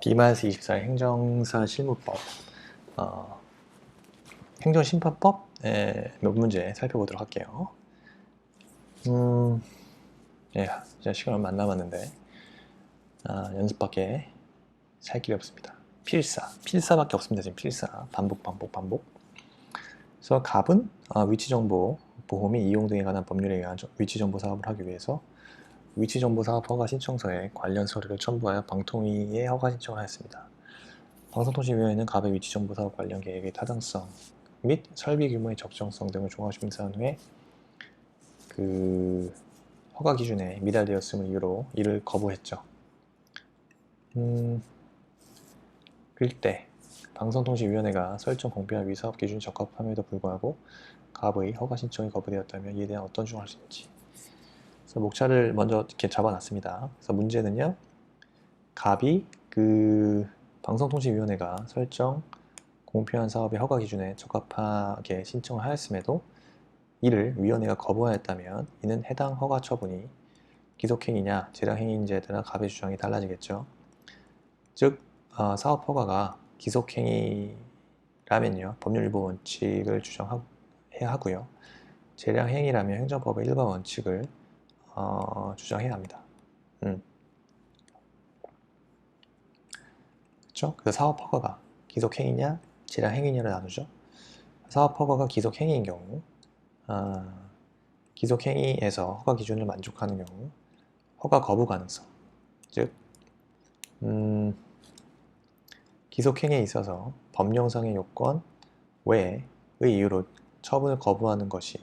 B-24 행정사 실무법 행정심판법의 몇 문제 살펴보도록 할게요. 예, 이제 시간 얼마 안 남았는데 연습밖에 살 길이 없습니다. 필사밖에 없습니다. 지금 필사 반복. 그래서 갑은 위치정보 보호 및 이용 등에 관한 법률에 의한 위치정보 사업을 하기 위해서 위치정보 사업 허가 신청서에 관련 서류를 첨부하여 방통위에 허가 신청을 하였습니다. 방송통신위원회는 갑의 위치정보 사업 관련 계획의 타당성 및 설비 규모의 적정성 등을 종합 심사한 후에 그 허가 기준에 미달되었음을 이유로 이를 거부했죠. 그럴 때 방송통신위원회가 설정 공표한 위사업 기준이 적합함에도 불구하고 갑의 허가 신청이 거부되었다면 이에 대한 어떤 주장을 할 수 있는지. 그래서 목차를 먼저 이렇게 잡아놨습니다. 그래서 문제는요, 갑이 그 방송통신위원회가 설정 공표한 사업의 허가 기준에 적합하게 신청을 하였음에도 이를 위원회가 거부하였다면 이는 해당 허가 처분이 기속행위냐 재량행위인지에 따라 갑의 주장이 달라지겠죠. 즉 사업 허가가 기속행위라면요 법률 일부 원칙을 주장해야 하고요, 재량행위라면 행정법의 일반 원칙을 주장해야 합니다. 그렇죠? 그래서 사업 허가가 기속행위냐 재량행위냐를 나누죠. 사업 허가가 기속행위인 경우 기속행위에서 허가 기준을 만족하는 경우 허가 거부 가능성, 즉 기속행위에 있어서 법령상의 요건 외의 이유로 처분을 거부하는 것이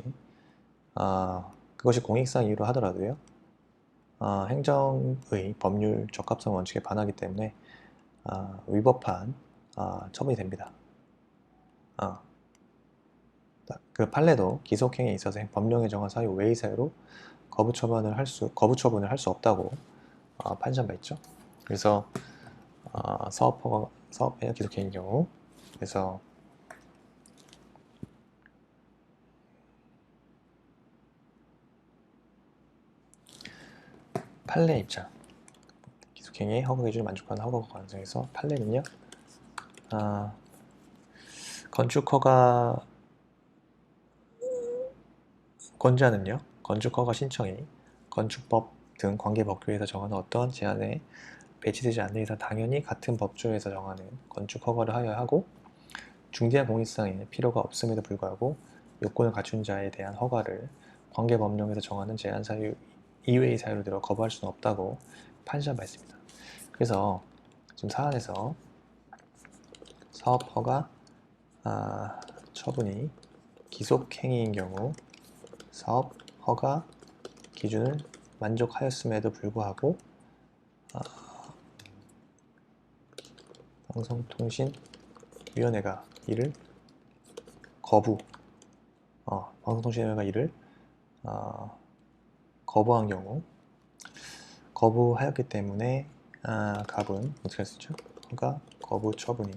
그것이 공익상 이유로 하더라도요 행정의 법률 적합성 원칙에 반하기 때문에 위법한 처분이 됩니다. 그 판례도 기속행위에 있어서 법령에 정한 사유 외의 사유로 거부 처분을 할 수 없다고 판시한 바 있죠. 그래서 사업의 기속행위인 경우, 그래서 판례 입장, 기속행위의 허가 기준을 만족하는 허가 가능성에서 판례는요, 건축허가 신청이 건축법 등 관계법규에서 정하는 어떠한 제한에 배치되지 않는 이상 당연히 같은 법조에서 정하는 건축허가를 하여야 하고, 중대한 공익상의 필요가 없음에도 불구하고 요건을 갖춘 자에 대한 허가를 관계법령에서 정하는 제한 사유 이외의 사유를 들어 거부할 수는 없다고 판시한 바 있습니다. 그래서 지금 사안에서 사업허가 처분이 기속행위인 경우 사업허가 기준을 만족하였음에도 불구하고 방송통신위원회가 이를 거부한 경우, 거부하였기 때문에 갑은 어떻게 할 수 있죠? 허가 거부 처분이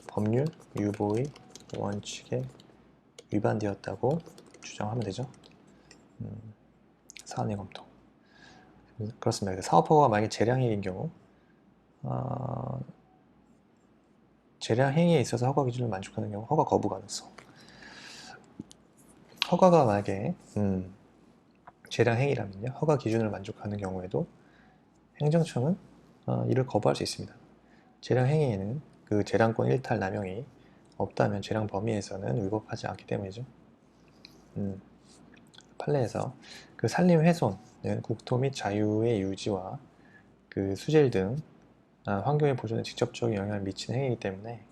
법률 유보의 원칙에 위반되었다고 주장하면 되죠. 사안의 검토. 그렇습니다. 사업허가가 만약에 재량행위인 경우 재량행위에 있어서 허가 기준을 만족하는 경우 허가 거부 가능성. 허가가 만약에 재량행위라면요 허가 기준을 만족하는 경우에도 행정청은 이를 거부할 수 있습니다. 재량행위에는 그 재량권 일탈 남용이 없다면 재량 범위에서는 위법하지 않기 때문이죠. 판례에서 그 산림 훼손은 국토 및 자유의 유지와 그 수질 등 환경의 보존에 직접적인 영향을 미치는 행위이기 때문에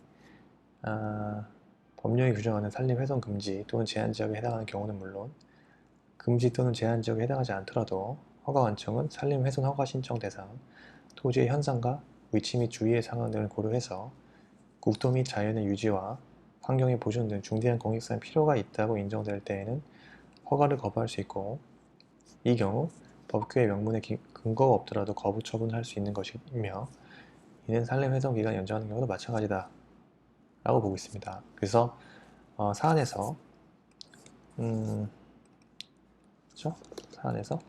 법령이 규정하는 산림 훼손 금지 또는 제한 지역에 해당하는 경우는 물론 금지 또는 제한 지역에 해당하지 않더라도 허가관청은 산림 훼손 허가 신청 대상, 토지의 현상과 위치 및 주위의 상황 등을 고려해서 국토 및 자연의 유지와 환경의 보존 등 중대한 공익상 필요가 있다고 인정될 때에는 허가를 거부할 수 있고, 이 경우 법규의 명문에 근거가 없더라도 거부 처분할 수 있는 것이며 이는 산림 훼손 기간 연장하는 경우도 마찬가지다 라고 보고 있습니다. 그래서 사안에서 그렇죠? 사안에서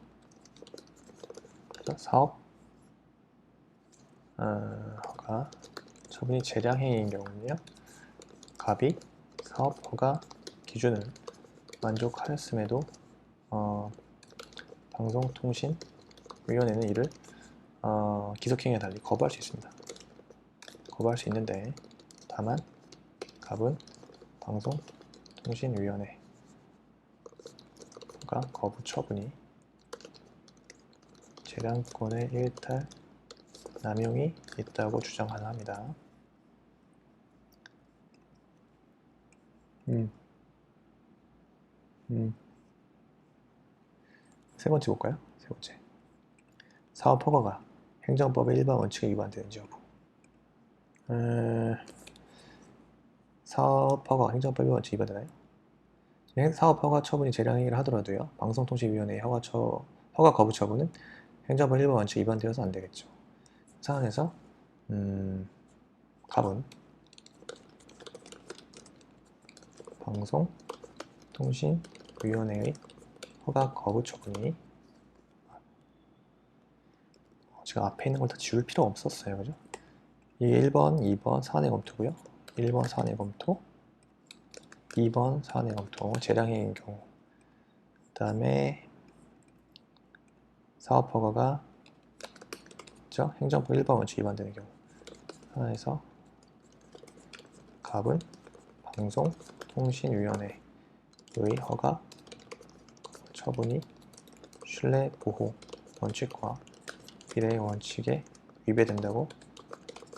사업 허가 처분이 재량행위인 경우는요, 갑이 사업 허가 기준을 만족하였음에도 방송통신위원회는 이를 기속행위와 달리 거부할 수 있습니다. 거부할 수 있는데, 다만 갑은 방송통신위원회 허가 거부 처분이 재량권의 일탈, 남용이 있다고 주장하나 합니다. 세 번째 볼까요? 세 번째. 사업 허가가 행정법의 일반 원칙에 위반되는지 여부. 사업 허가가 행정법 일반 원칙에 위반되나요? 사업 허가 처분이 재량행위를 하더라도요, 방송통신위원회의 허가 거부 처분은 행정법 일반 원칙에 위반되어서 안 되겠죠. 그 상황에서 갑은 방송통신위원회의 허가 거부 처분이, 제가 앞에 있는 걸 다 지울 필요 없었어요, 그죠? 이 1번, 2번 사안의 검토고요. 1번 사안의 검토, 2번 사안의 검토, 재량행위인 경우. 그 다음에 사업 허가가 행정법 일반 원칙 위반되는 경우. 하나에서 갑은 방송통신위원회의 허가 처분이 신뢰보호 원칙과 비례 원칙에 위배된다고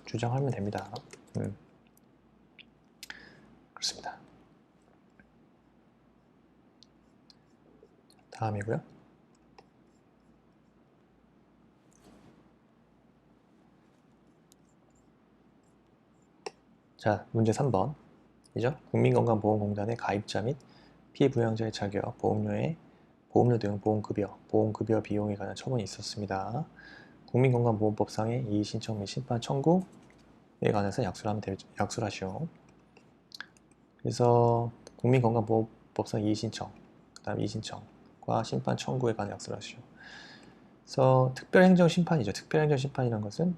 주장하면 됩니다. 그렇습니다. 다음이고요. 자, 문제 3번 이죠? 국민건강보험공단의 가입자 및 피부양자의 자격, 보험료 등 보험급여 비용에 관한 처분이 있었습니다. 국민건강보험법상의 이의신청 및 심판 청구에 관해서 약수를 하시오. 그래서 국민건강보험법상 이의신청, 그 다음 이의신청과 심판 청구에 관한 약수를 하시오. 그래서 특별행정심판이죠. 특별행정심판이라는 것은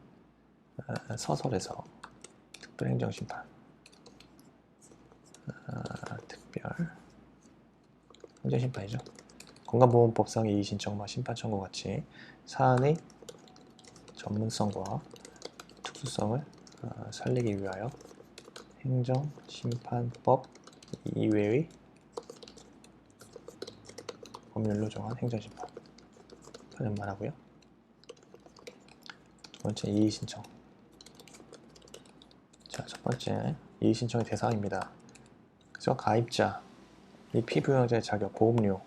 서설에서 특별행정심판, 특별행정심판이죠. 건강보험법상의 이의신청과 심판 청구 같이 사안의 전문성과 특수성을 살리기 위하여 행정심판법 이외의 법률로 정한 행정심판 하는 말하고요. 두 번째 이의신청. 자, 첫 번째 이의신청의 대상입니다. 그래서 가입자, 이 피부양자의 자격, 보험료,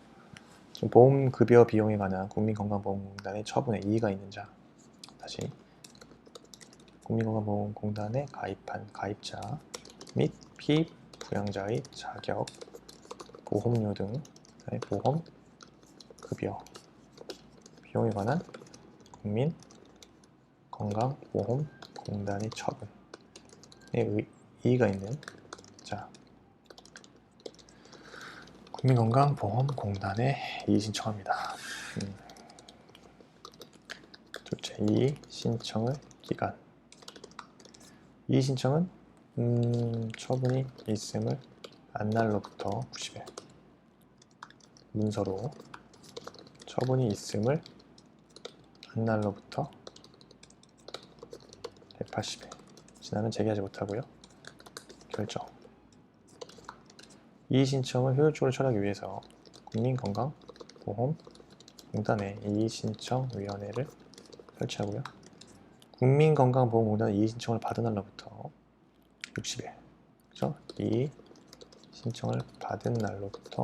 보험급여 비용에 관한 국민건강보험공단의 처분에 이의가 있는 자. 다시 국민건강보험공단에 가입한 가입자 및 피부양자의 자격, 보험료 등의 보험급여 비용에 관한 국민건강보험공단의 처분에 이의가 있는 자. 국민건강보험공단에 이의 신청합니다. 둘째, 이의 신청의 기간. 이의 신청은 처분이 있음을 안날로부터 90일, 문서로 처분이 있음을 안날로부터 180일 지나면 제기하지 못하고요. 결정. 이의 신청을 효율적으로 처리하기 위해서 국민건강보험공단의 이의신청위원회를 설치하고요. 국민건강보험공단 이의 신청을 받은 날로부터 60일, 그죠? 이의 신청을 받은 날로부터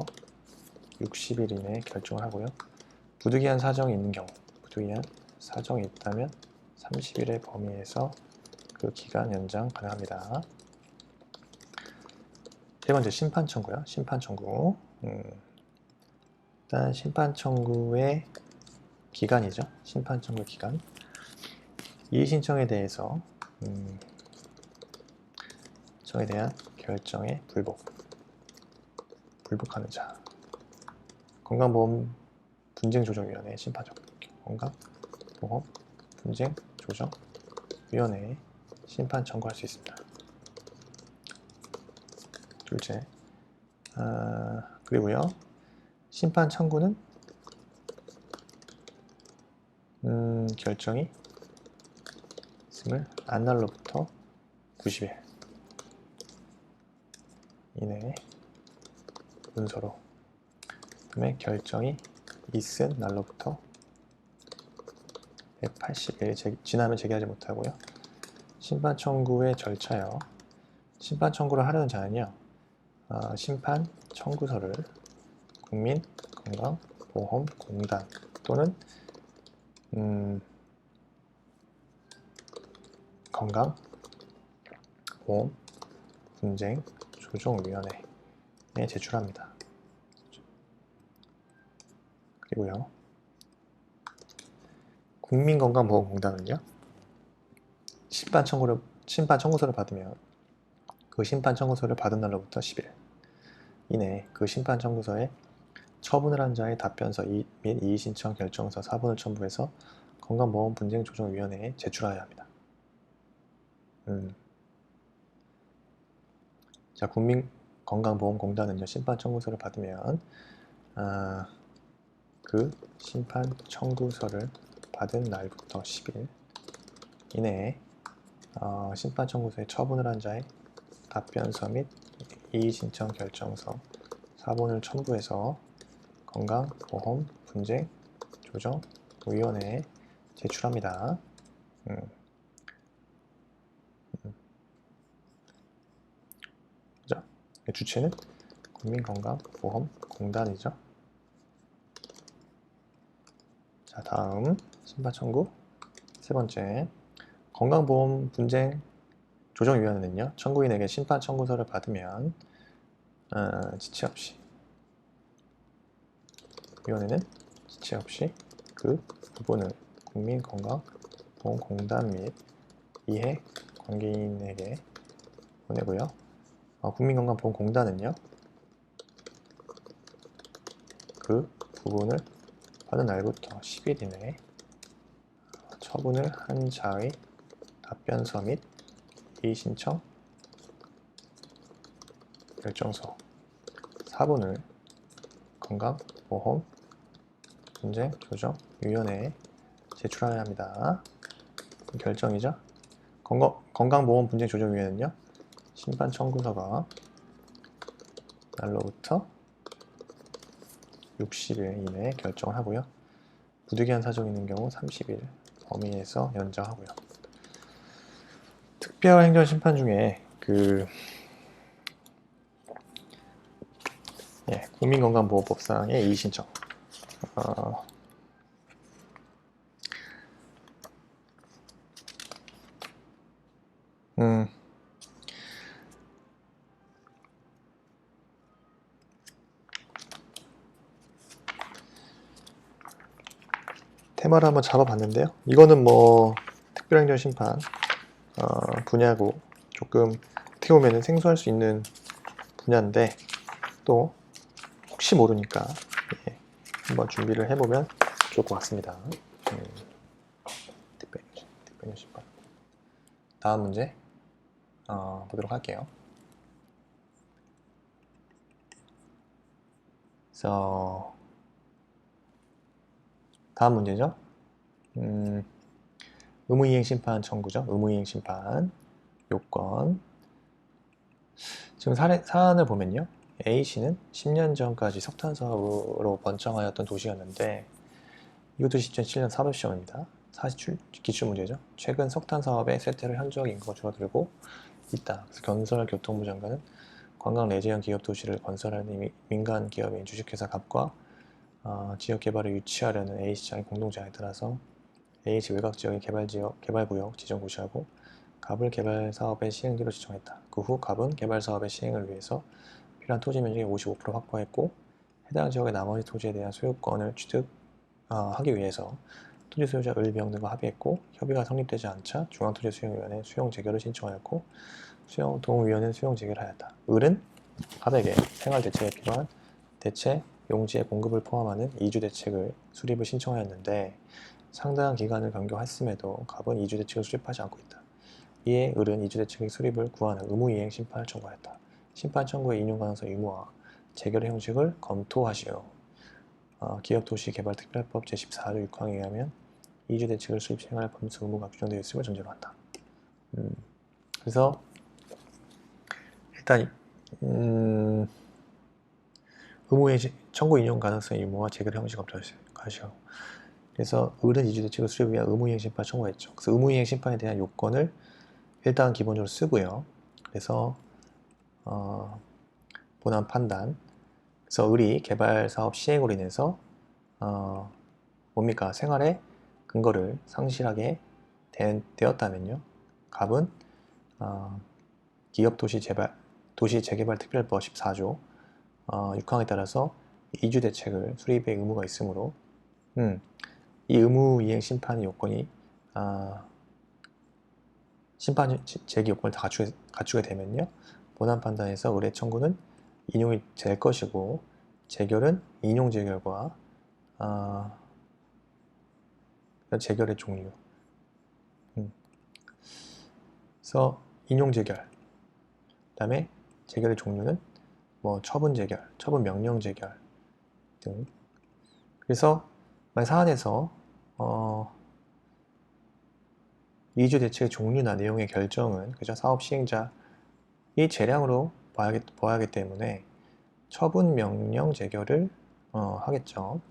60일 이내에 결정을 하고요. 부득이한 사정이 있는 경우, 부득이한 사정이 있다면 30일의 범위에서 그 기간 연장 가능합니다. 세 번째, 심판 청구요. 심판 청구. 일단 심판 청구의 기간이죠. 심판 청구 기간. 이의 신청에 대해서 정에 대한 결정에 불복하는 자. 건강보험 분쟁조정위원회 심판 청구. 건강보험 분쟁조정위원회 위원회에 심판 청구할 수 있습니다. 둘째, 그리고요 심판 청구는 결정이 있음을 안 날로부터 90일 이내에 문서로, 그다음에 결정이 있은 날로부터 180일 지나면 제기하지 못하고요. 심판 청구의 절차요. 심판 청구를 하려는 자는요, 심판 청구서를 국민건강보험공단 또는 건강보험분쟁조정위원회에 제출합니다. 그리고요, 국민건강보험공단은요, 심판 청구서를 받으면 그 심판 청구서를 받은 날로부터 10일 이내에 그 심판 청구서에 처분을 한 자의 답변서 및 이의신청 결정서 4본을 첨부해서 건강보험분쟁조정위원회에 제출하여야 합니다. 자, 국민건강보험공단은요, 심판 청구서를 받으면 그 심판 청구서를 받은 날부터 10일 이내에 심판 청구서에 처분을 한 자의 답변서 및 이의신청 결정서 4본을 첨부해서 건강보험분쟁조정위원회에 제출합니다. 자, 주체는 국민건강보험공단이죠. 자, 다음 심판 청구 세 번째, 건강보험분쟁조정위원회는요, 청구인에게 심판 청구서를 받으면 지체 없이 위원회는 지체 없이 그 부분을 국민건강보험공단 및 이해 관계인에게 보내고요. 국민건강보험공단은요, 그 부분을 받은 날부터 10일 이내에 처분을 한 자의 답변서 및 이의신청 결정서 4본을 건강보험분쟁조정위원회에 제출하여야 합니다. 결정이죠. 건강보험분쟁조정위원회는요, 심판 청구서가 날로부터 60일 이내에 결정을 하고요. 부득이한 사정이 있는 경우 30일 범위에서 연장하고요. 특별행정심판 중에 국민건강보호법상의 이의신청 테마를 한번 잡아봤는데요. 이거는 뭐 특별행정심판 분야고 조금 어떻게 보면 생소할 수 있는 분야인데 또 혹시 모르니까 한번 준비를 해보면 좋을 것 같습니다. 특별행정심판. 다음 문제 보도록 할게요. 그래서 다음 문제죠. 의무이행심판 청구죠. 의무이행심판 요건. 지금 사안을 보면요, A씨는 10년 전까지 석탄사업으로 번창하였던 도시였는데 이것도 2007년 사법시험입니다. 사실 기출문제죠. 최근 석탄사업의 쇠퇴로 현저하게 인구가 줄어들고 있다. 그래서 건설교통부 장관은 관광 내재형 기업 도시를 건설하는 민간 기업인 주식회사 갑과 지역개발을 유치하려는 A시장의 공동제안에 따라서 A시 외곽지역의 개발구역 지정 고시하고 갑을 개발사업의 시행지로 지정했다. 그 후 갑은 개발사업의 시행을 위해서 필요한 토지 면적의 55% 확보했고 해당 지역의 나머지 토지에 대한 소유권을 취득하기 위해서 토지 소유자 을, 병 등과 합의했고 협의가 성립되지 않자 중앙토지수용위원회 수용 재결을 신청하였고 수용동위원회는 수용 재결을 하였다. 을은 갑에게 생활 대책에 필요한 대체 용지의 공급을 포함하는 이주 대책을 수립을 신청하였는데 상당한 기간을 변경했음에도 갑은 이주 대책을 수립하지 않고 있다. 이에 을은 이주 대책의 수립을 구하는 의무이행 심판을 청구하였다. 심판 청구의 인용 가능성 의무화, 재결의 형식을 검토하시오. 기업도시개발특별법 제14조 6항에 의하면 이주 대책을 수립 시행할 법률적 의무가 규정되어 있음을 전제로 한다. 그래서 일단 의무이행 청구 인용 가능성 의무와 재결의 형식 검토하시오. 그래서 을은 이주 대책을 수립 위한 의무이행 심판을 청구했죠. 그래서 의무이행 심판에 대한 요건을 일단 기본적으로 쓰고요. 그래서 본안 판단. 그래서 을이 개발 사업 시행으로 인해서 뭡니까? 생활의 근거를 상실하게 되었다면요. 갑은 기업도시재개발특별법 14조 6항에 따라서 이주 대책을 수립의 의무가 있으므로 이 의무이행 심판의 요건이 심판 제기 요건을 다 갖추게 되면요. 본안 판단에서 을의 청구는 인용이 될 것이고 재결은 인용 재결과 재결의 종류. 그래서 인용 재결. 그다음에 재결의 종류는 뭐 처분 재결, 처분 명령 재결 등. 그래서 만약 사안에서 이주 대책의 종류나 내용의 결정은 그저 사업 시행자의 재량으로 봐야 하기 때문에 처분 명령 재결을 하겠죠.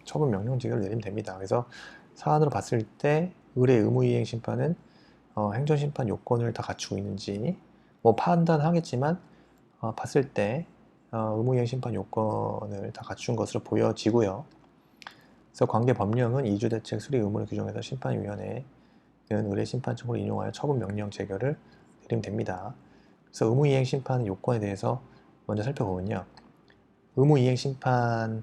처분 명령 재결을 내리면 됩니다. 그래서 사안으로 봤을 때 을의 의무이행 심판은 행정심판 요건을 다 갖추고 있는지 뭐 판단하겠지만 봤을 때 의무이행 심판 요건을 다 갖춘 것으로 보여지고요. 그래서 관계 법령은 이주대책 수립 의무를 규정해서 심판위원회는 을의 심판 청구를 인용하여 처분 명령 재결을 내리면 됩니다. 그래서 의무이행 심판 요건에 대해서 먼저 살펴보면요. 의무이행 심판의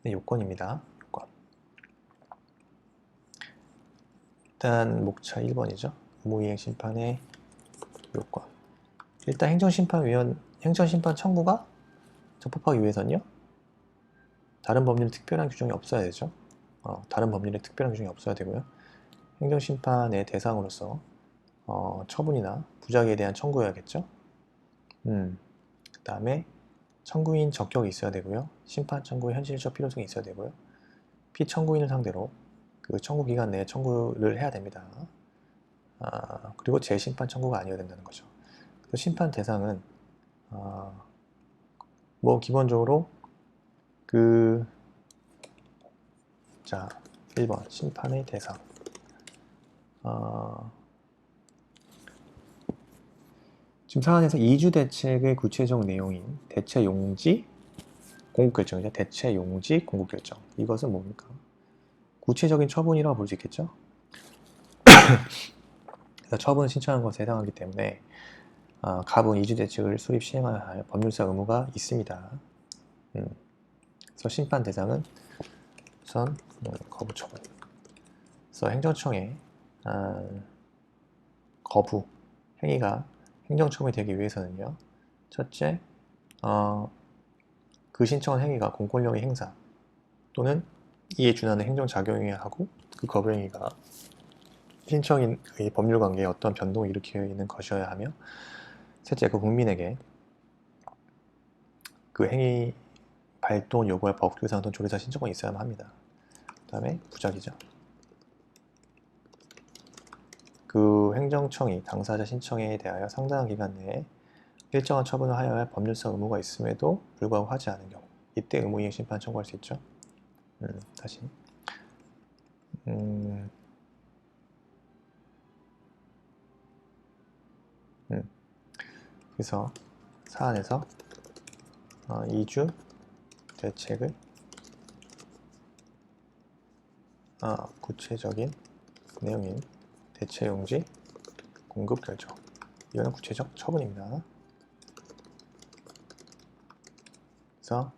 요건입니다. 요건. 일단 목차 1번이죠. 의무이행 심판의 요건. 일단 행정심판 청구가 적법하기 위해서는요. 다른 법률에 특별한 규정이 없어야 되죠. 다른 법률에 특별한 규정이 없어야 되고요. 행정심판의 대상으로서 처분이나 부작위에 대한 청구여야겠죠. 그 다음에 청구인 적격이 있어야 되고요. 심판 청구의 현실적 필요성이 있어야 되고요. 피청구인을 상대로 그 청구 기간 내에 청구를 해야 됩니다. 그리고 재심판 청구가 아니어야 된다는 거죠. 그래서 심판 대상은 뭐 기본적으로 자 1번 심판의 대상. 지금 사안에서 이주 대책의 구체적 내용인 대체 용지 공급결정이죠. 대체 용지 공급결정. 이것은 뭡니까? 구체적인 처분이라고 볼 수 있겠죠. 그래서 처분을 신청한 것에 해당하기 때문에 갑은 이주 대책을 수립 시행하여야 할 법률상 의무가 있습니다. 그래서 심판 대상은 우선 거부 처분. 그래서 행정청의 거부 행위가 행정처분이 되기 위해서는요. 첫째, 그 신청한 행위가 공권력의 행사 또는 이에 준하는 행정작용이어야 하고 그 거부 행위가 신청인의 법률관계에 어떤 변동을 일으키는 것이어야 하며 셋째, 그 국민에게 그 행위 발동을 요구할 법규상 또는 조례사 신청권이 있어야만 합니다. 그 다음에 부작이죠. 그 행정청이 당사자 신청에 대하여 상당한 기간 내에 일정한 처분을 하여야 할 법률상 의무가 있음에도 불구하고 하지 않은 경우 이때 의무이행 심판 청구할 수 있죠. 다시 그래서 사안에서 이주 대책을 구체적인 내용인 대체용지 공급 결정. 이거는 구체적 처분입니다. 그래서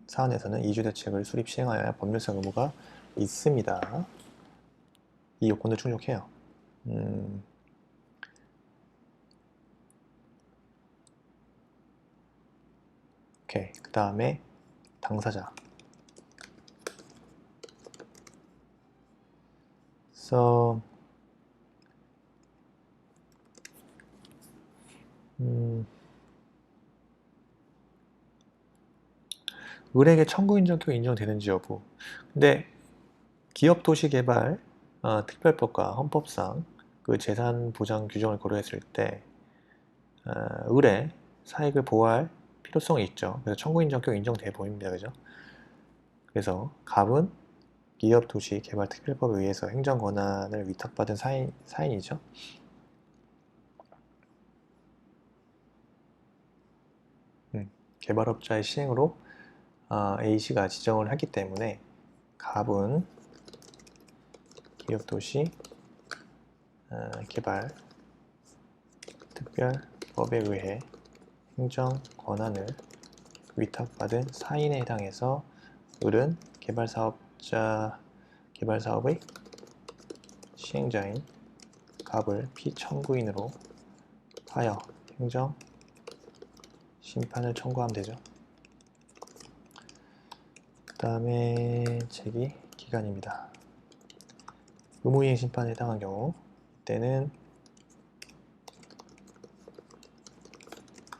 사안에서는 이주 대책을 수립 시행하여야 할 법률상 의무가 있습니다. 이 요건을 충족해요. 오케이. 그 다음에 당사자. 그래서 을에게 청구 인정격 인정되는지 여부. 근데 기업 도시 개발 특별법과 헌법상 그 재산 보장 규정을 고려했을 때 을의 사익을 보호할 필요성이 있죠. 그래서 청구 인정격 인정돼 보입니다. 그죠? 그래서 갑은 기업 도시 개발 특별법에 의해서 행정 권한을 위탁받은 사인이죠. 개발업자의 시행으로 A씨가 지정을 하기 때문에 갑은 기업도시 개발 특별법에 의해 행정 권한을 위탁받은 사인에 해당해서 을은 개발사업의 시행자인 갑을 피청구인으로 하여 행정 심판을 청구하면 되죠. 그 다음에 제기 기간입니다. 의무이행 심판에 해당한 경우 이때는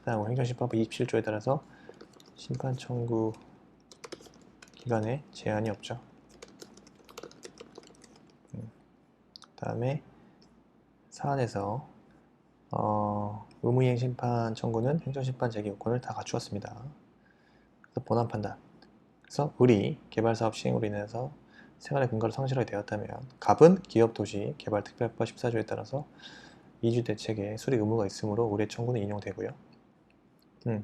행정심판법 27조에 따라서 심판 청구 기간에 제한이 없죠. 그 다음에 사안에서 의무이행 심판 청구는 행정심판 제기 요건을 다 갖추었습니다. 그래서 본안 판단. 그래서 을이 개발사업 시행으로 인해서 생활의 근거를 상실하게 되었다면 갑은 기업도시 개발특별법 14조에 따라서 이주대책에 수리 의무가 있으므로 을의 청구는 인용되고요.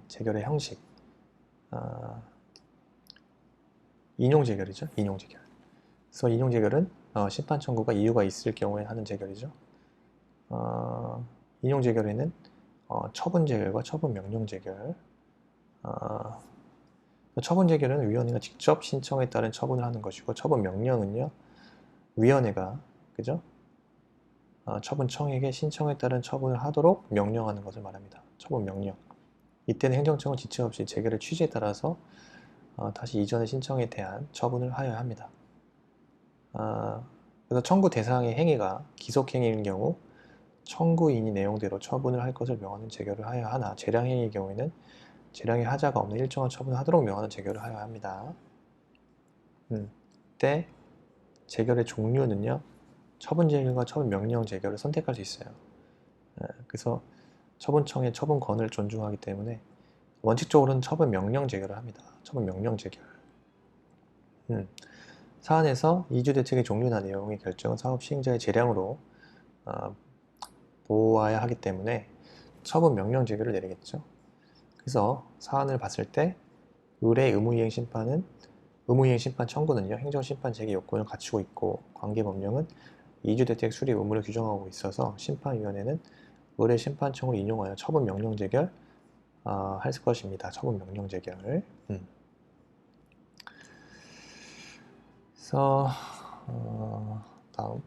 재결의 형식. 인용재결이죠. 인용재결. 그래서 인용재결은 심판 청구가 이유가 있을 경우에 하는 재결이죠. 인용재결에는 처분재결과 처분명령재결. 처분재결은 위원회가 직접 신청에 따른 처분을 하는 것이고, 처분명령은요 위원회가 그죠? 처분청에게 신청에 따른 처분을 하도록 명령하는 것을 말합니다. 처분명령. 이때는 행정청은 지체 없이 재결의 취지에 따라서 다시 이전의 신청에 대한 처분을 하여야 합니다. 그래서 청구 대상의 행위가 기속행위인 경우 청구인이 내용대로 처분을 할 것을 명하는 재결을 하여야 하나, 재량행위의 경우에는 재량의 하자가 없는 일정한 처분을 하도록 명하는 재결을 하여야 합니다. 이때 재결의 종류는요, 처분재결과 처분명령 재결을 선택할 수 있어요. 그래서 처분청의 처분권을 존중하기 때문에 원칙적으로는 처분명령 재결을 합니다. 처분명령 재결. 사안에서 이주대책의 종류나 내용의 결정은 사업 시행자의 재량으로 보아야 하기 때문에 처분명령 재결을 내리겠죠. 그래서 사안을 봤을 때 을의 의무이행 심판 청구는요, 행정심판 제기 요건을 갖추고 있고, 관계법령은 이주대책 수리 의무를 규정하고 있어서 심판위원회는 을의 심판 청구를 인용하여 처분명령 재결 할 것입니다. 처분명령 재결. 그래서 다음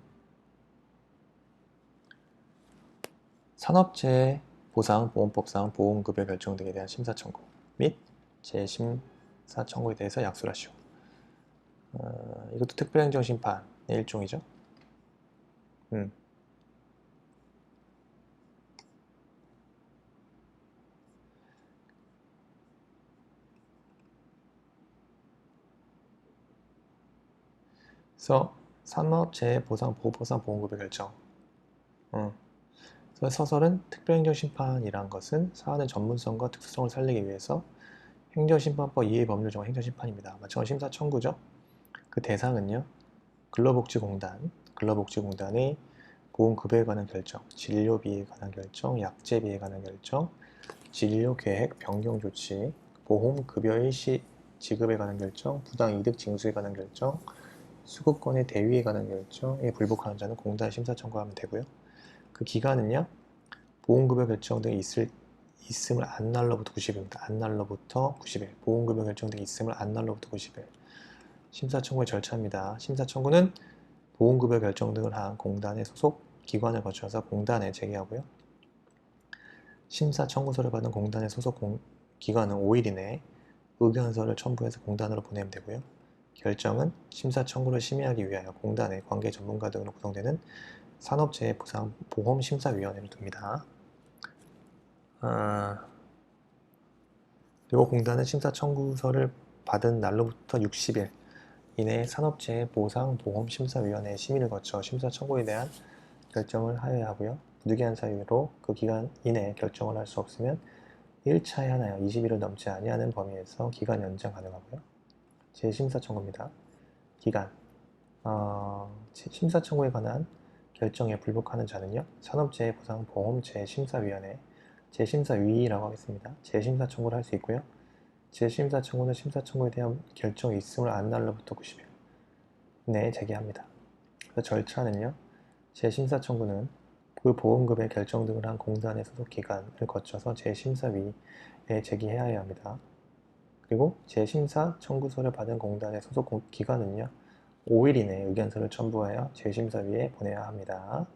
산업재해 보상 보험법상 보험급여 결정 등에 대한 심사 청구 및 재심사 청구에 대해서 약수를 하시오. 이것도 특별행정심판의 일종이죠. 그래서 산업재해 보상 보호법상 보험급여 결정. 그래서 서설은 특별행정심판이란 것은 사안의 전문성과 특수성을 살리기 위해서 행정심판법 이해 법률 정한 행정심판입니다. 마찬가지로 심사 청구죠. 그 대상은요, 근로복지공단의 보험급여에 관한 결정, 진료비에 관한 결정, 약제비에 관한 결정, 진료계획 변경조치, 보험급여의 지급에 관한 결정, 부당이득 징수에 관한 결정, 수급권의 대위에 관한 결정에 불복하는 자는 공단에 심사 청구하면 되고요. 그 기간은요, 보험급여 결정 등이 있음을 안 날로부터 90일입니다. 안 날로부터 90일. 보험급여 결정 등이 있음을 안 날로부터 90일. 심사 청구의 절차입니다. 심사 청구는 보험급여 결정 등을 한 공단의 소속 기관을 거쳐서 공단에 제기하고요. 심사 청구서를 받은 공단의 소속 기관은 5일 이내에 의견서를 첨부해서 공단으로 보내면 되고요. 결정은 심사 청구를 심의하기 위하여 공단의 관계 전문가 등으로 구성되는 산업재해보상보험심사위원회를 둡니다. 그리고 공단은 심사 청구서를 받은 날로부터 60일 이내에 산업재해보상보험심사위원회의 심의를 거쳐 심사 청구에 대한 결정을 하여야 하고요. 부득이한 사유로 그 기간 이내에 결정을 할 수 없으면 1차에 하나여 20일을 넘지 아니하는 범위에서 기간 연장 가능하고요. 재심사 청구입니다. 기간 심사 청구에 관한 결정에 불복하는 자는요. 산업재해보상보험재심사위원회 재심사위라고 하겠습니다. 재심사 청구를 할 수 있고요. 재심사 청구는 심사 청구에 대한 결정이 있음을 안 날로부터 90일 내에 제기합니다. 그래서 절차는요. 재심사 청구는 그 보험급의 결정 등을 한 공단의 소속 기관을 거쳐서 재심사위에 제기해야 합니다. 그리고 재심사 청구서를 받은 공단의 소속 기관은요. 5일 이내에 의견서를 첨부하여 재심사위에 보내야 합니다.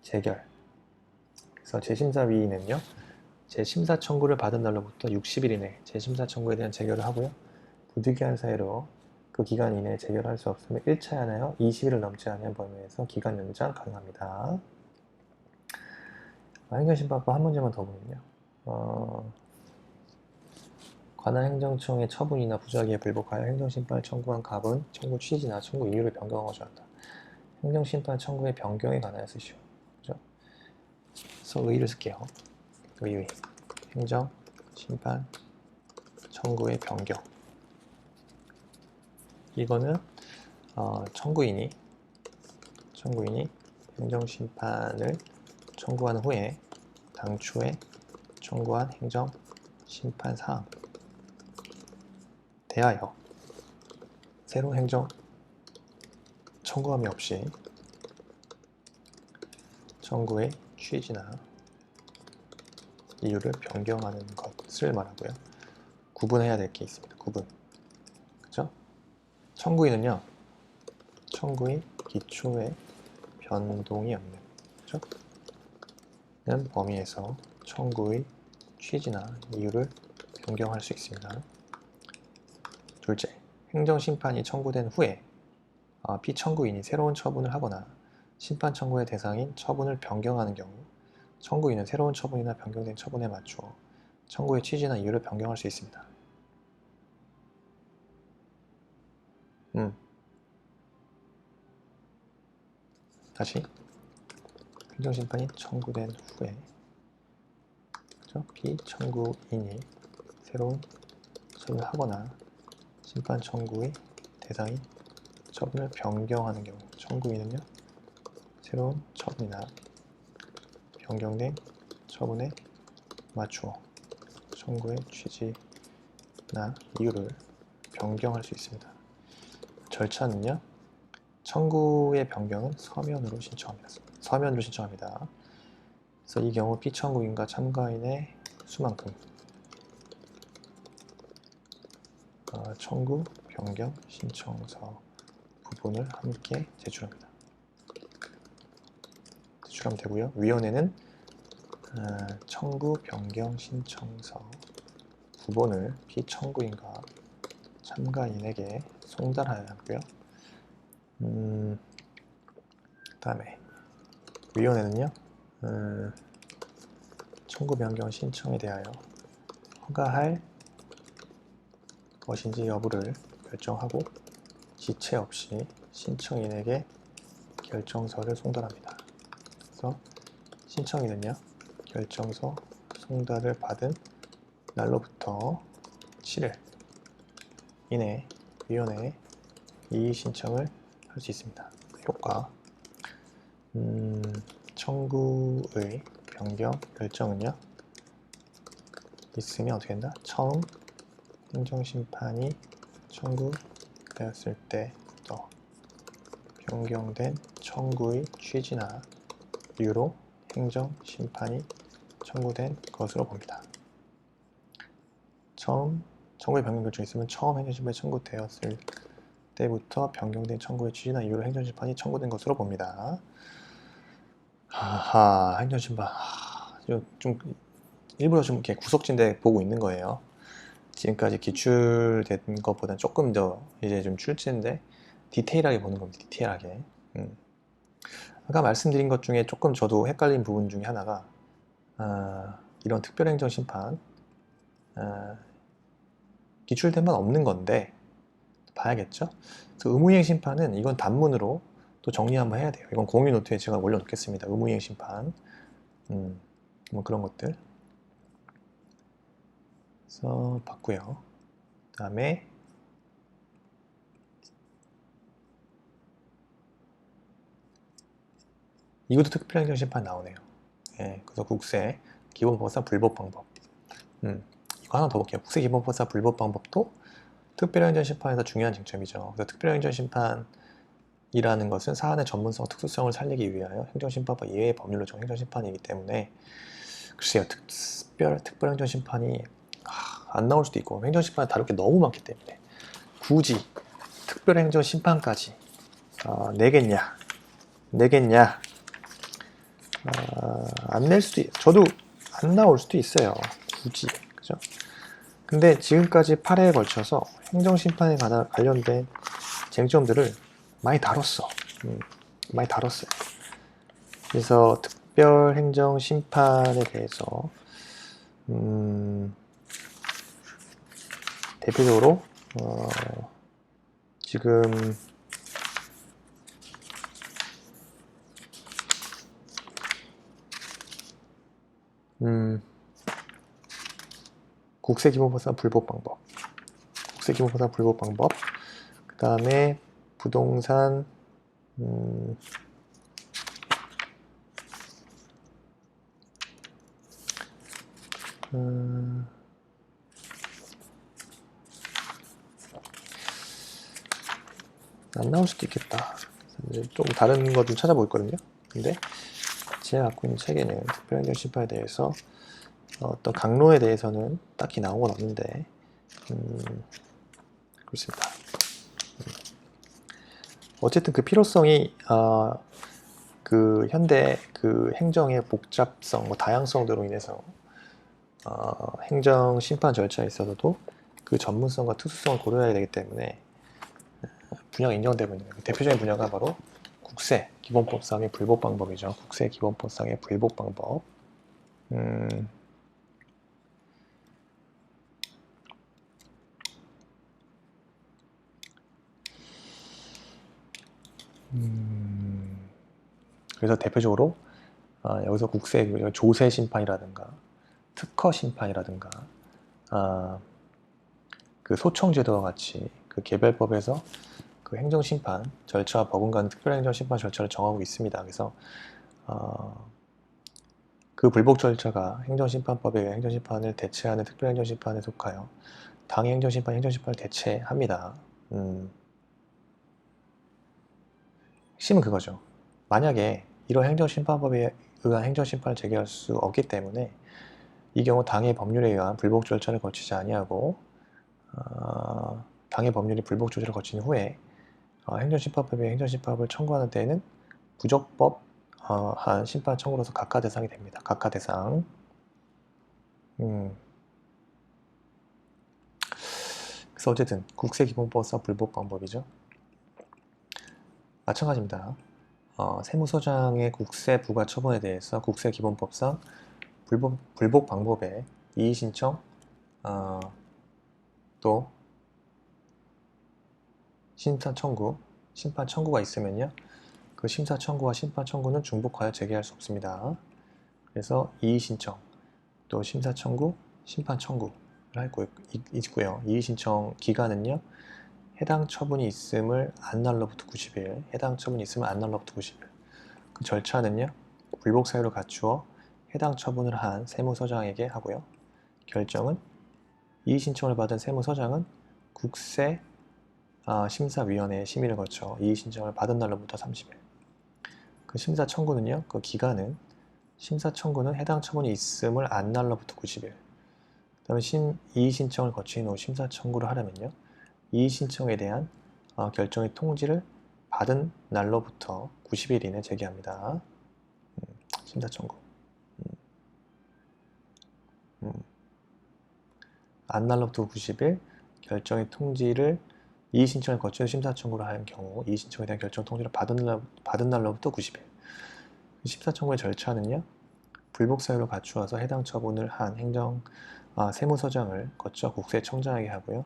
재결. 그래서 재심사위는요. 재심사 청구를 받은 날로부터 60일 이내 재심사 청구에 대한 재결을 하고요. 부득이한 사유로 그 기간 이내에 재결할 수 없으면 1차에 하나여 20일을 넘지 않은 범위에서 기간 연장 가능합니다. 행정심판법 한 문제만 더 보면요. 관할 행정청의 처분이나 부작위에 불복하여 행정심판을 청구한 갑은 청구 취지나 청구 이유를 변경하고자 한다. 행정심판 청구의 변경에 관하여 쓰시오. 그죠? 그래서 의의를 쓸게요. 의의. 행정심판 청구의 변경. 이거는 청구인이 행정심판을 청구한 후에 당초에 청구한 행정심판사항 대하여 새로운 행정 청구함이 없이 청구의 취지나 이유를 변경하는 것을 말하고요. 구분해야 될 게 있습니다. 구분. 그죠? 청구인은요. 청구의 기초에 변동이 없는 그죠? 범위에서 청구의 취지나 이유를 변경할 수 있습니다. 둘째, 행정심판이 청구된 후에 피청구인이 새로운 처분을 하거나 심판 청구의 대상인 처분을 변경하는 경우 청구인은 새로운 처분이나 변경된 처분에 맞추어 청구의 취지나 이유를 변경할 수 있습니다. 다시 행정심판이 청구된 후에 피청구인이 새로운 처분을 하거나 심판 청구의 대상인 처분을 변경하는 경우 청구인은요 새로운 처분이나 변경된 처분에 맞추어 청구의 취지나 이유를 변경할 수 있습니다. 절차는요 청구의 변경은 서면으로 신청합니다. 그래서 이 경우 피청구인과 참가인의 수만큼 청구 변경 신청서 부분을 함께 제출합니다. 제출하면 되고요. 위원회는 청구 변경 신청서 부분을 피청구인과 참가인에게 송달하여야 하고요. 다음에 위원회는요. 청구 변경 신청에 대하여 허가할 것인지 여부를 결정하고 지체 없이 신청인에게 결정서를 송달합니다. 그래서 신청인은요. 결정서 송달을 받은 날로부터 7일 이내에 위원회에 이의 신청을 할 수 있습니다. 효과 청구의 변경 결정은요. 있으면 어떻게 된다? 처음 행정심판이 청구되었을 때부터 변경된 청구의 취지나 이유로 행정심판이 청구된 것으로 봅니다. 처음 청구의 변경 결정이 있으면 처음 행정심판이 청구되었을 때부터 변경된 청구의 취지나 이유로 행정심판이 청구된 것으로 봅니다. 행정심판 좀 일부러 좀 이렇게 구석진데 보고 있는 거예요. 지금까지 기출된 것보다는 조금 더 이제 좀 출제인데 디테일하게 보는 겁니다. 디테일하게. 아까 말씀드린 것 중에 조금 저도 헷갈린 부분 중에 하나가 이런 특별행정심판 기출된 건 없는 건데 봐야겠죠? 그래서 의무이행심판은 이건 단문으로 또 정리 한번 해야 돼요. 이건 공유 노트에 제가 올려놓겠습니다. 의무이행심판 뭐 그런 것들 그래서 봤고요. 그 다음에 이것도 특별행정심판 나오네요. 예, 그래서 국세 기본법사 불법방법 이거 하나 더 볼게요. 국세 기본법사 불법방법도 특별행정심판에서 중요한 쟁점이죠. 그래서 특별행정심판이라는 것은 사안의 전문성, 특수성을 살리기 위하여 행정심판법 이외의 법률로 정한 행정심판이기 때문에 글쎄요, 특별행정심판이 안 나올 수도 있고 행정심판이 다룰 게 너무 많기 때문에 굳이 특별행정심판까지 내겠냐 안 낼 수도 저도 안 나올 수도 있어요. 굳이 그죠? 근데 지금까지 8회에 걸쳐서 행정심판에 관련된 쟁점들을 많이 다뤘어. 많이 다뤘어요. 그래서 특별행정심판에 대해서 대표적으로 지금 국세기본법상 불법방법 그 다음에 부동산 안 나올 수도 있겠다. 이제 좀 다른 거 좀 찾아볼 거든요. 근데 제가 갖고 있는 책에는 특별행정심판에 대해서 어떤 강론에 대해서는 딱히 나온 건 없는데 그렇습니다. 어쨌든 그 필요성이 그 현대 그 행정의 복잡성, 뭐 다양성으로 인해서 행정 심판 절차에 있어서도 그 전문성과 특수성을 고려해야 되기 때문에 분야가 인정되고 있는 거예요. 대표적인 분야가 바로 국세 기본법상의 불법 방법이죠. 국세 기본법상의 불법 방법. 그래서 대표적으로 여기서 국세 조세 심판이라든가 특허 심판이라든가 그 소청제도와 같이 그 개별법에서 그 행정심판 절차와 버금가는 특별행정심판 절차를 정하고 있습니다. 그래서 그 불복 절차가 행정심판법에 의해 행정심판을 대체하는 특별행정심판에 속하여 당해 행정심판, 행정심판을 대체합니다. 핵심은 그거죠. 만약에 이런 행정심판법에 의한 행정심판을 제기할 수 없기 때문에 이 경우 당해 법률에 의한 불복 절차를 거치지 아니하고 당해 법률이 불복 절차를 거친 후에 행정심판법에 행정심판법을 청구하는 때에는 부적법한 심판 청구로서 각하 대상이 됩니다. 각하 대상. 그래서 어쨌든 국세기본법상 불복 방법이죠. 마찬가지입니다. 세무서장의 국세 부과 처분에 대해서 국세기본법상 불복 방법에 이의신청 또 심판 청구가 있으면요. 그 심사 청구와 심판 청구는 중복하여 제기할 수 없습니다. 그래서 이의신청 또 심사 청구, 심판 청구를 하고 있고요. 이의신청 기간은요. 해당 처분이 있음을 안 날로부터 90일, 해당 처분이 있으면 안 날로부터 90일. 그 절차는요. 불복 사유를 갖추어 해당 처분을 한 세무서장에게 하고요. 결정은 이의신청을 받은 세무서장은 국세 심사위원회의 심의를 거쳐 이의신청을 받은 날로부터 30일. 그 심사 청구는요. 그 기간은 심사 청구는 해당 처분이 있음을 안 날로부터 90일. 그다음에 이의신청을 거친 후 심사 청구를 하려면요. 이의신청에 대한 결정의 통지를 받은 날로부터 90일 이내 제기합니다. 심사 청구. 안 날로부터 90일, 결정의 통지를 이의신청을 거쳐서 심사청구를 한 경우 이의신청에 대한 결정 통지를 받은 날로부터 90일. 심사청구의 절차는요, 불복 사유를 갖추어서 해당 처분을 한 세무서장을 거쳐 국세청장에게 하고요.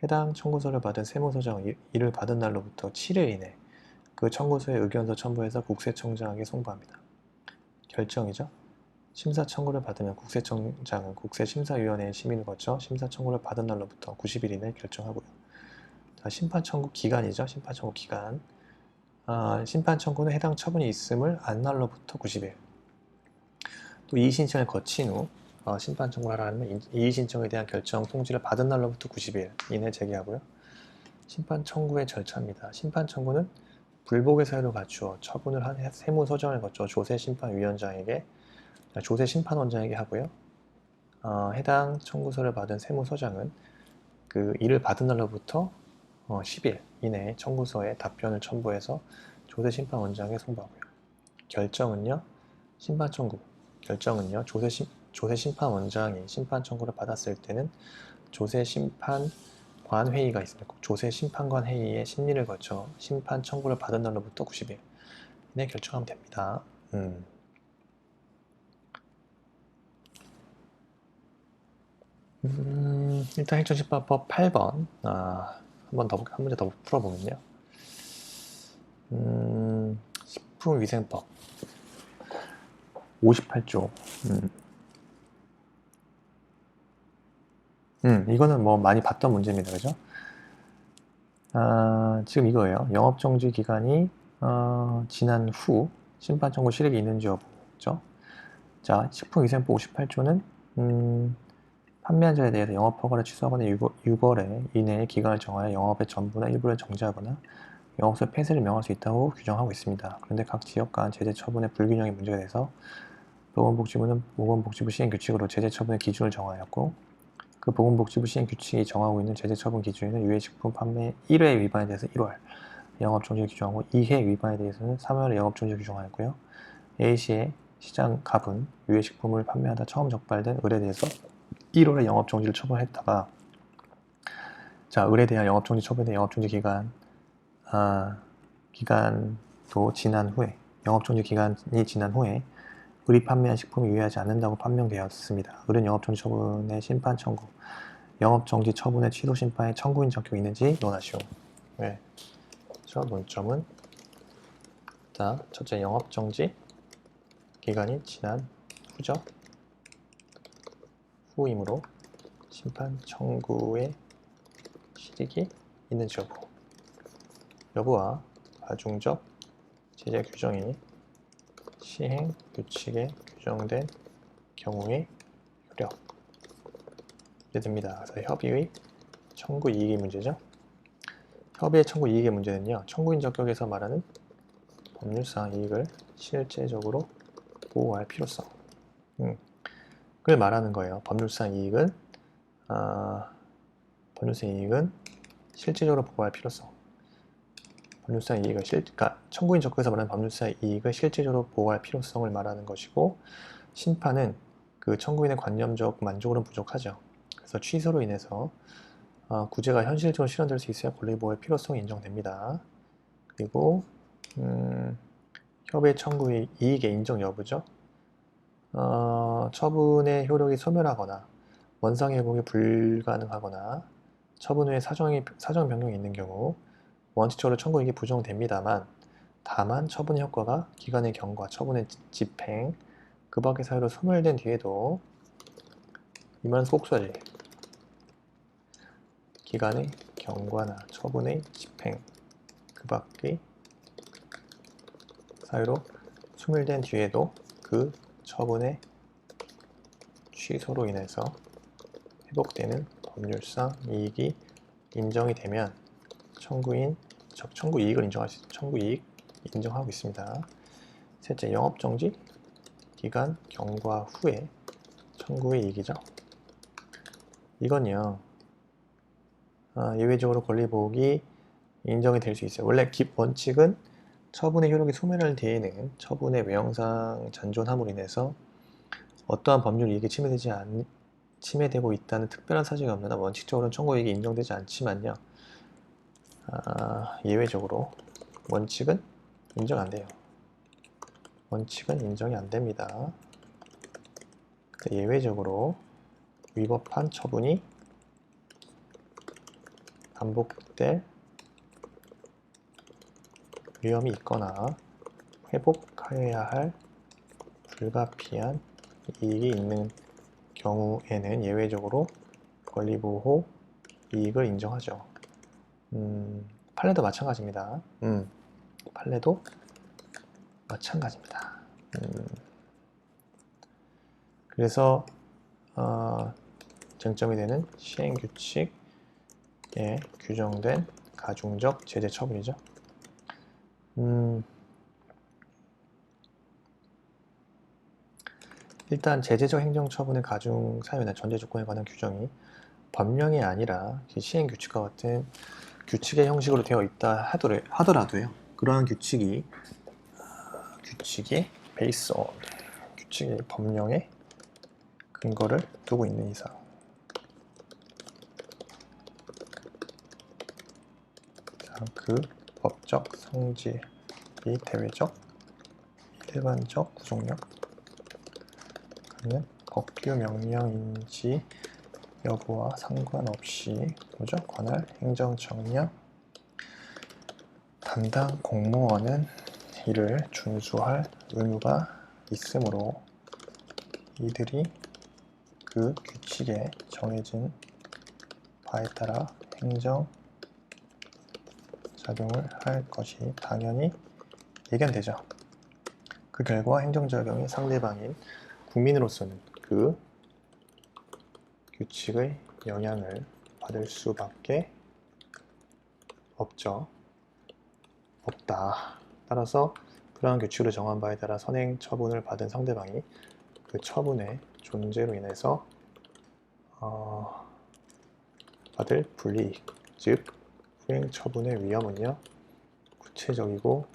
해당 청구서를 받은 세무서장은 이를 받은 날로부터 7일 이내 그 청구서의 의견서 첨부해서 국세청장에게 송부합니다. 결정이죠. 심사 청구를 받으면 국세청장은 국세심사위원회의 심의를 거쳐 심사 청구를 받은 날로부터 90일 이내에 결정하고요. 자, 심판 청구 기간이죠. 심판 청구 기간. 심판 청구는 해당 처분이 있음을 안 날로부터 90일. 또 이의신청을 거친 후 심판 청구를 하라면 이의신청에 대한 결정 통지를 받은 날로부터 90일 이내 제기하고요. 심판 청구의 절차입니다. 심판 청구는 불복의 사유를 갖추어 처분을 한 세무서장을 거쳐 조세심판위원장에게 조세심판원장에게 하고요. 해당 청구서를 받은 세무서장은 그 이를 받은 날로부터 10일 이내에 청구서에 답변을 첨부해서 조세심판원장에 송부하고요. 결정은요, 심판 청구 결정은요, 조세심판원장이 심판 청구를 받았을 때는 조세심판관 회의가 있습니다. 조세심판관 회의의 심리를 거쳐 심판 청구를 받은 날로부터 90일 이내에 결정하면 됩니다. 일단 행정심판법 8번 한 문제 더 풀어보면요. 식품위생법 58조. 이거는 뭐 많이 봤던 문제입니다. 그죠? 지금 이거예요. 영업정지 기간이 지난 후 심판 청구 실익이 있는지 여부죠. 자, 식품위생법 58조는 판매한자에 대해서 영업허가를 취소하거나 6월에 이내에 기간을 정하여 영업의 전부나 일부를 정지하거나 영업소 폐쇄를 명할 수 있다고 규정하고 있습니다. 그런데 각 지역 간 제재 처분의 불균형이 문제가 돼서 보건복지부는 보건복지부 시행규칙으로 제재 처분의 기준을 정하였고, 그 보건복지부 시행규칙이 정하고 있는 제재 처분 기준에는 유해식품 판매 1회 위반에 대해서 1월 영업정지를 규정하고 2회 위반에 대해서는 3월에 영업정지를 규정하였고요. A시의 시장 갑은 유해식품을 판매하다 처음 적발된 을에 대해서 1월에 영업정지를 처분했다가, 자, 을에 대한 영업정지 처분의 영업정지 기간도 지난 후에, 영업정지 기간이 지난 후에 을이 판매한 식품이 유해하지 않는다고 판명되었습니다. 을은 영업정지 처분의 심판 청구, 영업정지 처분의 취소 심판에 청구인 적격이 있는지 논하시오. 네. 그래서 논점은, 자, 첫째, 영업정지 기간이 지난 후죠. 후이므로 심판 청구의 실익이 있는지 여부와 가중적 제재 규정이 시행 규칙에 규정된 경우의 효력 됩니다. 그래서 협의의 청구 이익의 문제죠. 협의의 청구 이익의 문제는요, 청구인 적격에서 말하는 법률상 이익을 실제적으로 보호할 필요성 을 말하는 거예요. 법률상 이익은 실제적으로 보호할 필요성. 법률상 이익을 그러니까 청구인 적격에서 말하는 법률상 이익을 실제적으로 보호할 필요성을 말하는 것이고, 심판은 그 청구인의 관념적 만족으로는 부족하죠. 그래서 취소로 인해서 구제가 현실적으로 실현될 수 있어야 권리보호의 필요성이 인정됩니다. 그리고 협의 청구의 이익의 인정 여부죠. 처분의 효력이 소멸하거나 원상회복이 불가능하거나 처분 후에 사정 변경이 있는 경우 원칙적으로 청구이익이 부정됩니다만, 다만 처분의 효과가 기간의 경과, 처분의 집행, 그 밖의 사유로 소멸된 뒤에도, 이 말은 꼭 써야지. 기간의 경과나 처분의 집행, 그 밖의 사유로 소멸된 뒤에도 그 처분의 취소로 인해서 회복되는 법률상 이익이 인정이 되면 청구 이익을 청구 이익 인정하고 있습니다. 셋째, 영업정지 기간 경과 후에 청구의 이익이죠. 이건요, 예외적으로 권리보호기 인정이 될 수 있어요. 원래 원칙은 처분의 효력이 소멸할 뒤에는 처분의 외형상 잔존함으로 인해서 어떠한 법률 이익이 침해되지 침해되고 있다는 특별한 사실이 없는 한 원칙적으로는 청구이익이 인정되지 않지만요. 예외적으로 원칙은 인정 안 돼요. 원칙은 인정이 안 됩니다. 예외적으로 위법한 처분이 반복될 위험이 있거나 회복하여야 할 불가피한 이익이 있는 경우에는 예외적으로 권리보호 이익을 인정하죠. 판례도 마찬가지입니다. 판례도 마찬가지입니다. 그래서 쟁점이 되는 시행규칙에 규정된 가중적 제재 처분이죠. 일단 제재적 행정처분의 가중 사유나 전제 조건에 관한 규정이 법령이 아니라 시행규칙과 같은 규칙의 형식으로 되어 있다 하더라도요. 그러한 규칙이 베이스 온 규칙의 법령에 근거를 두고 있는 이상 그 법적 성질이 대외적, 일반적 구속력 는 법규 명령인지 여부와 상관없이 뭐죠? 관할 행정청이나 담당 공무원은 이를 준수할 의무가 있으므로 이들이 그 규칙에 정해진 바에 따라 행정 작용을 할 것이 당연히 예견되죠. 그 결과 행정작용이 상대방인 국민으로서는 그 규칙의 영향을 받을 수밖에 없다. 따라서 그러한 규칙으로 정한 바에 따라 선행 처분을 받은 상대방이 그 처분의 존재로 인해서 받을 불이익, 즉 후행 처분의 위험은요 구체적이고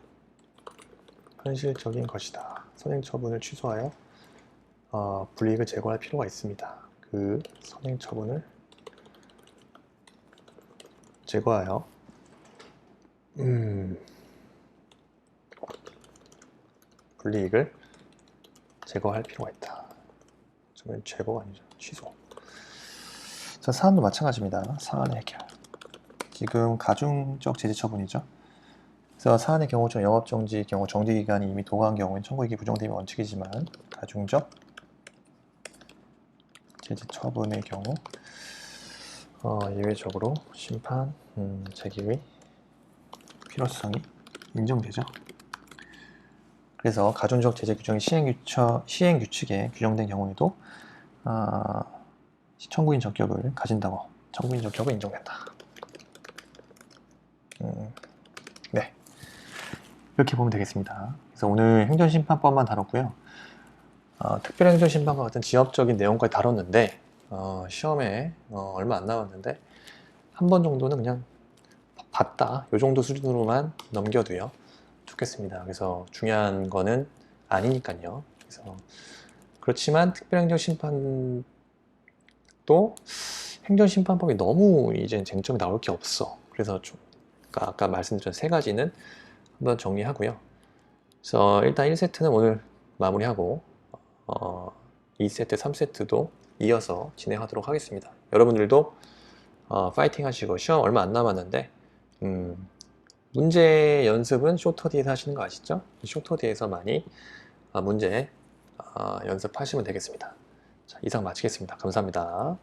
현실적인 것이다. 선행 처분을 취소하여 불이익을 제거할 필요가 있습니다. 그 선행 처분을 제거하여 불이익을 제거할 필요가 있다. 저는 제거가 아니죠. 취소. 자, 사안도 마찬가지입니다. 사안의 해결. 지금 가중적 제재 처분이죠. 그래서 사안의 경우처럼 영업정지의 경우 정지기간이 이미 도과한 경우엔 청구이익이 부정됨이 원칙이지만 가중적 제재 처분의 경우 예외적으로 심판 제기의 필요성이 인정되죠. 그래서 가중적 제재 규정이 시행규칙에 규정된 경우에도 청구인 적격을 가진다고 청구인 적격을 인정된다. 네, 이렇게 보면 되겠습니다. 그래서 오늘 행정심판법만 다뤘고요. 특별행정심판과 같은 지역적인 내용까지 다뤘는데 시험에 얼마 안 남았는데 한 번 정도는 그냥 봤다 이 정도 수준으로만 넘겨도요 좋겠습니다. 그래서 중요한 거는 아니니까요. 그래서 그렇지만 특별행정심판도 행정심판법이 너무 이제 쟁점이 나올 게 없어. 그래서 좀 아까 말씀드린 세 가지는 한번 정리하고요. 그래서 일단 1세트는 오늘 마무리하고 2세트, 3세트도 이어서 진행하도록 하겠습니다. 여러분들도 파이팅 하시고 시험 얼마 안 남았는데 문제 연습은 쇼터디에서 하시는 거 아시죠? 쇼터디에서 많이 문제 연습하시면 되겠습니다. 자, 이상 마치겠습니다. 감사합니다.